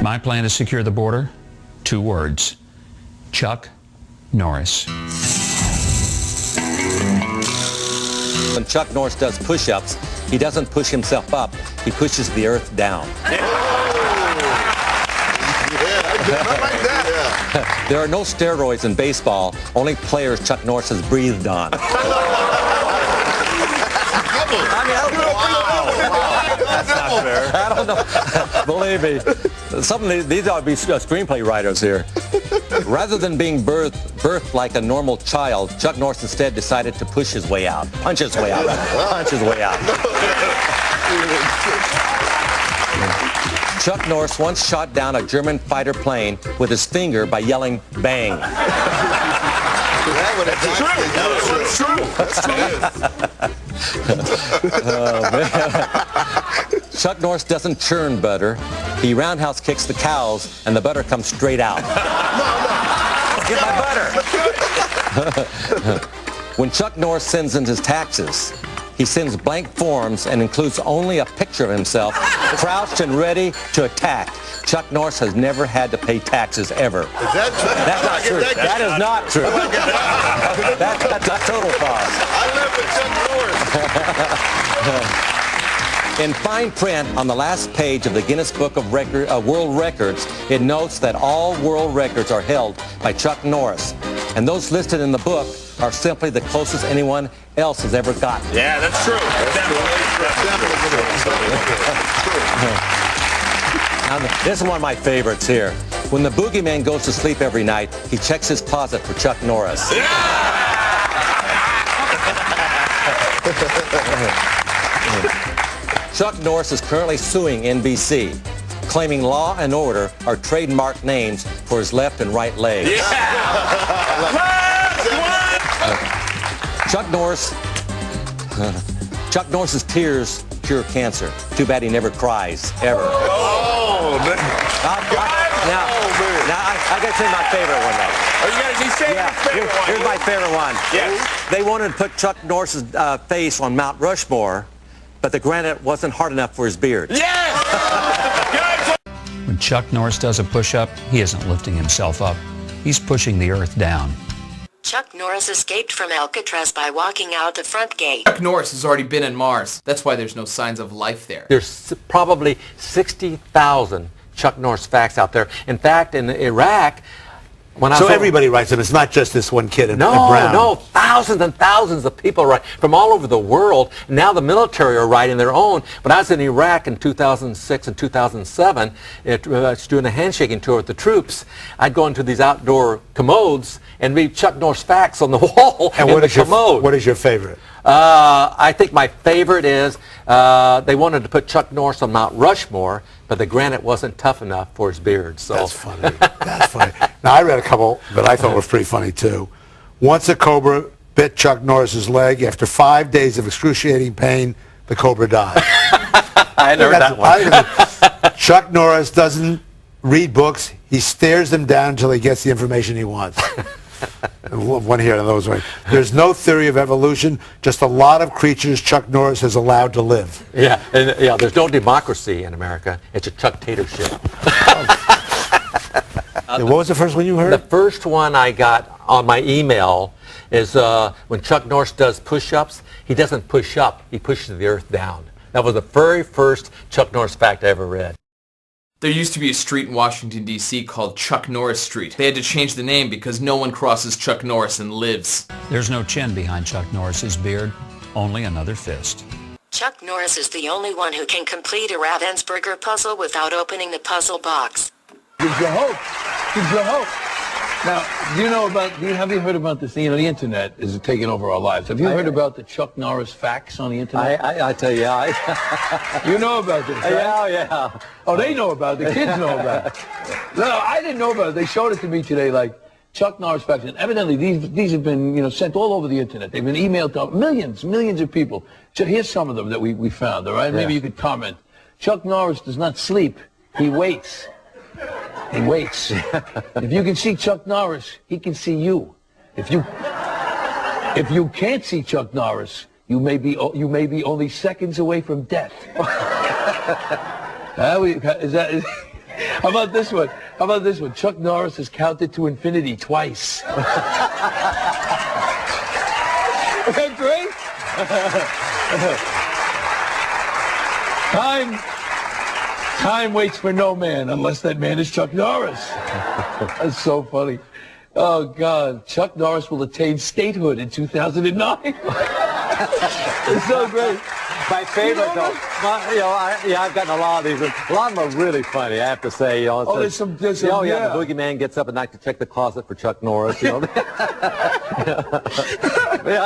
My plan to secure the border? 2 words. Chuck Norris. When Chuck Norris does push-ups, he doesn't push himself up, he pushes the earth down. There are no steroids in baseball, only players Chuck Norris has breathed on. That's not fair. I don't know. Believe me, these ought to be screenplay writers here. Rather than being birthed like a normal child, Chuck Norris instead decided to push his way out. Punch his way out. Punch his way out. Chuck Norris once shot down a German fighter plane with his finger by yelling, "Bang." That's true. Oh, man. Chuck Norris doesn't churn butter. He roundhouse kicks the cows, and the butter comes straight out. Get my butter. When Chuck Norris sends in his taxes, he sends blank forms and includes only a picture of himself crouched and ready to attack. Chuck Norris has never had to pay taxes ever. Is that true? That's not true. That is not true. That's a total farce. I live with Chuck Norris. In fine print on the last page of the Guinness Book of World Records, it notes that all world records are held by Chuck Norris, and those listed in the book are simply the closest anyone else has ever gotten. Yeah, that's true. Now, this is one of my favorites here. When the boogeyman goes to sleep every night, he checks his closet for Chuck Norris. Chuck Norris is currently suing NBC, claiming Law and Order are trademark names for his left and right legs. Chuck Norris's tears cure cancer. Too bad he never cries, ever. Oh, man. Now, I got to say my favorite one, though. Oh, you got to say your favorite one. Here's my favorite one. Yes. They wanted to put Chuck Norris's face on Mount Rushmore, but the granite wasn't hard enough for his beard. Yes! When Chuck Norris does a push-up, he isn't lifting himself up. He's pushing the earth down. Chuck Norris escaped from Alcatraz by walking out the front gate. Chuck Norris has already been in Mars. That's why there's no signs of life there. There's probably 60,000 Chuck Norris facts out there. In fact, in Iraq, when I So everybody writes them. It's not just this one kid in No, brown. no, thousands and thousands of people write from all over the world. Now the military are writing their own. When I was in Iraq in 2006 and 2007, doing a handshaking tour with the troops, I'd go into these outdoor commodes and read Chuck Norris facts on the wall And in the commode. what is your favorite? I think my favorite is they wanted to put Chuck Norris on Mount Rushmore, but the granite wasn't tough enough for his beard. So That's funny. That's funny. Now, I read a couple that I thought were pretty funny, too. Once a cobra bit Chuck Norris's leg. After 5 days of excruciating pain, the cobra died. I never heard that one. Chuck Norris doesn't read books. He stares them down until he gets the information he wants. One here and those way. There's no theory of evolution, just a lot of creatures Chuck Norris has allowed to live. Yeah, and, there's no democracy in America. It's a Chuck-tatorship. What was the first one you heard? The first one I got on my email is when Chuck Norris does push-ups, he doesn't push up, he pushes the earth down. That was the very first Chuck Norris fact I ever read. There used to be a street in Washington, D.C. called Chuck Norris Street. They had to change the name because no one crosses Chuck Norris and lives. There's no chin behind Chuck Norris's beard, only another fist. Chuck Norris is the only one who can complete a Ravensburger puzzle without opening the puzzle box. Gives you hope. Gives you hope. Now, have you heard about this? The internet is taking over our lives. Have you heard about the Chuck Norris facts on the internet? I tell you, You know about this, right? Yeah. Oh, they know about it. The kids know about it. No, I didn't know about it. They showed it to me today, like Chuck Norris facts. And evidently, these have been, sent all over the internet. They've been emailed to millions of people. So here's some of them that we found, all right? Maybe you could comment. Chuck Norris does not sleep. He waits. He waits. If you can see Chuck Norris, he can see you. If you can't see Chuck Norris, you may be only seconds away from death. Is that? How about this one? How about this one? Chuck Norris has counted to infinity twice. Isn't that great? Time waits for no man unless that man is Chuck Norris. That's so funny. Oh, God. Chuck Norris will attain statehood in 2009. It's so great. My favorite, though, I've gotten a lot of these. A lot of them are really funny, I have to say. You know, there's some, the boogeyman gets up at night to check the closet for Chuck Norris. You know,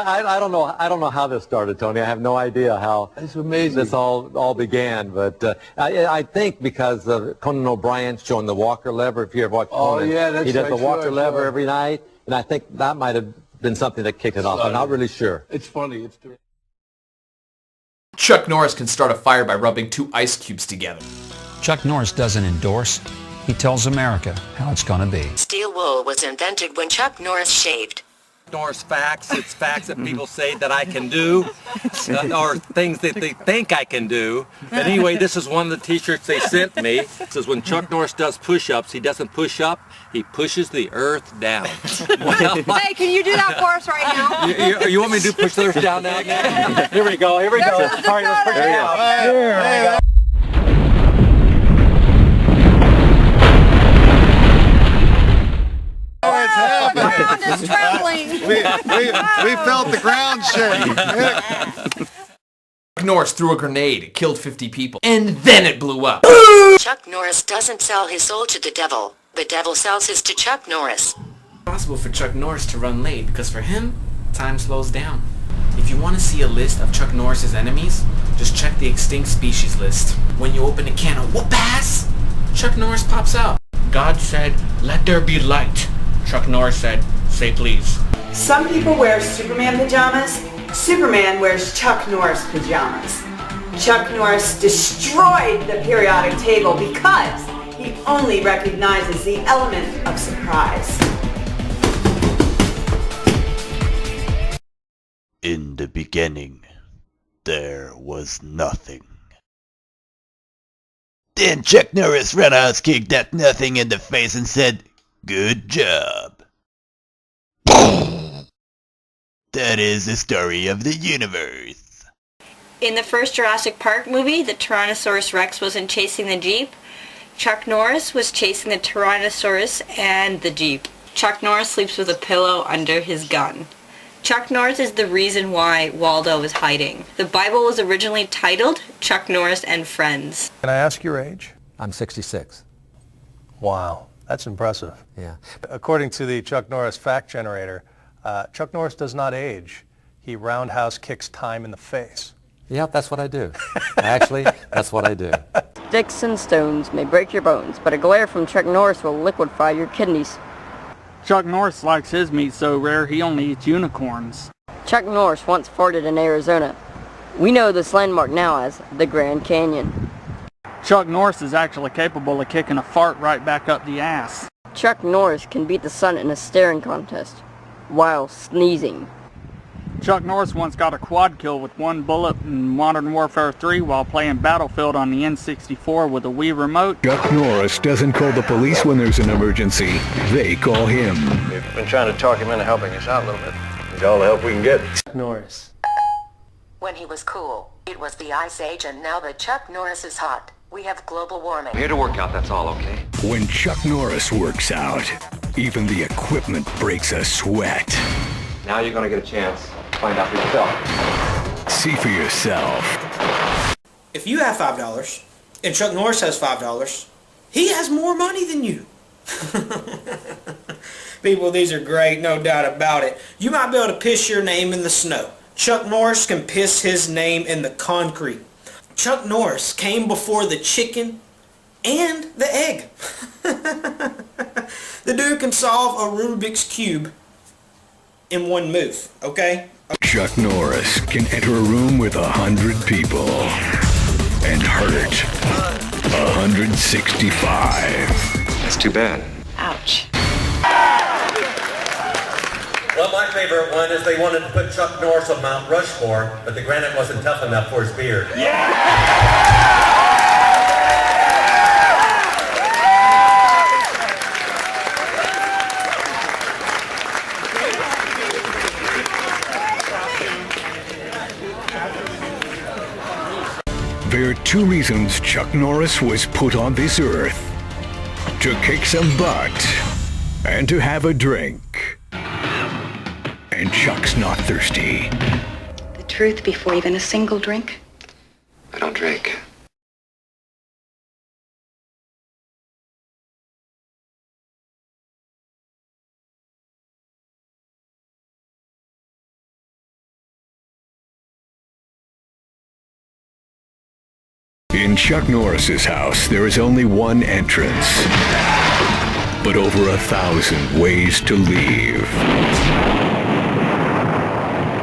I don't know how this started, Tony. I have no idea how this all began. But I think because Conan O'Brien's showing the Walker lever. If you ever watch Conan, he does the Walker lever every night, and I think that might have been something that kicked it off. I'm not really sure. It's funny. It's true. Chuck Norris can start a fire by rubbing 2 ice cubes together. Chuck Norris doesn't endorse. He tells America how it's going to be. Steel wool was invented when Chuck Norris shaved. Norris facts. It's facts that people say that I can do, or things that they think I can do. But anyway, this is one of the T-shirts they sent me. It says, when Chuck Norris does push-ups, he doesn't push up, he pushes the earth down. Well, hey, can you do that for us right now? you want me to do push the earth down now? Here we go. Here we go. All right, let's push it out. There we go. It's happening. The ground is trembling. We felt the ground shake. Chuck Norris threw a grenade. It killed 50 people. And then it blew up. Chuck Norris doesn't sell his soul to the devil. The devil sells his to Chuck Norris. It's possible for Chuck Norris to run late because for him, time slows down. If you want to see a list of Chuck Norris's enemies, just check the extinct species list. When you open a can of whoop-ass, Chuck Norris pops out. God said, "Let there be light." Chuck Norris said, "Say please." Some people wear Superman pajamas. Superman wears Chuck Norris pajamas. Chuck Norris destroyed the periodic table because he only recognizes the element of surprise. In the beginning, there was nothing. Then Chuck Norris roundhouse kicked that nothing in the face and said, "Good job." That is the story of the universe. In the first Jurassic Park movie, the Tyrannosaurus Rex wasn't chasing the Jeep. Chuck Norris was chasing the Tyrannosaurus and the Jeep. Chuck Norris sleeps with a pillow under his gun. Chuck Norris is the reason why Waldo is hiding. The Bible was originally titled Chuck Norris and Friends. Can I ask your age? I'm 66. Wow, that's impressive. Yeah. According to the Chuck Norris fact generator, Chuck Norris does not age. He roundhouse kicks time in the face. Yeah, that's what I do. Actually, that's what I do. Sticks and stones may break your bones, but a glare from Chuck Norris will liquefy your kidneys. Chuck Norris likes his meat so rare he only eats unicorns. Chuck Norris once farted in Arizona. We know this landmark now as the Grand Canyon. Chuck Norris is actually capable of kicking a fart right back up the ass. Chuck Norris can beat the sun in a staring contest while sneezing. Chuck Norris once got a quad kill with 1 bullet in Modern Warfare 3 while playing Battlefield on the N64 with a Wii remote. Chuck Norris doesn't call the police when there's an emergency. They call him. We've been trying to talk him into helping us out a little bit. It's all the help we can get. Norris. When he was cool, it was the Ice Age, and now that Chuck Norris is hot, we have global warming. I'm here to work out, that's all, okay? When Chuck Norris works out, even the equipment breaks a sweat. Now you're going to get a chance to find out for yourself. See for yourself. If you have $5 and Chuck Norris has $5, he has more money than you. People, these are great, no doubt about it. You might be able to piss your name in the snow. Chuck Norris can piss his name in the concrete. Chuck Norris came before the chicken and the egg. The dude can solve a Rubik's Cube in one move, okay? Chuck Norris can enter a room with 100 people and hurt 165. That's too bad. Ouch. Well, my favorite one is they wanted to put Chuck Norris on Mount Rushmore, but the granite wasn't tough enough for his beard. reasons Chuck Norris was put on this earth. To kick some butt and to have a drink. And Chuck's not thirsty. The truth before even a single drink? I don't drink. In Chuck Norris's house, there is only one entrance, but over 1,000 ways to leave.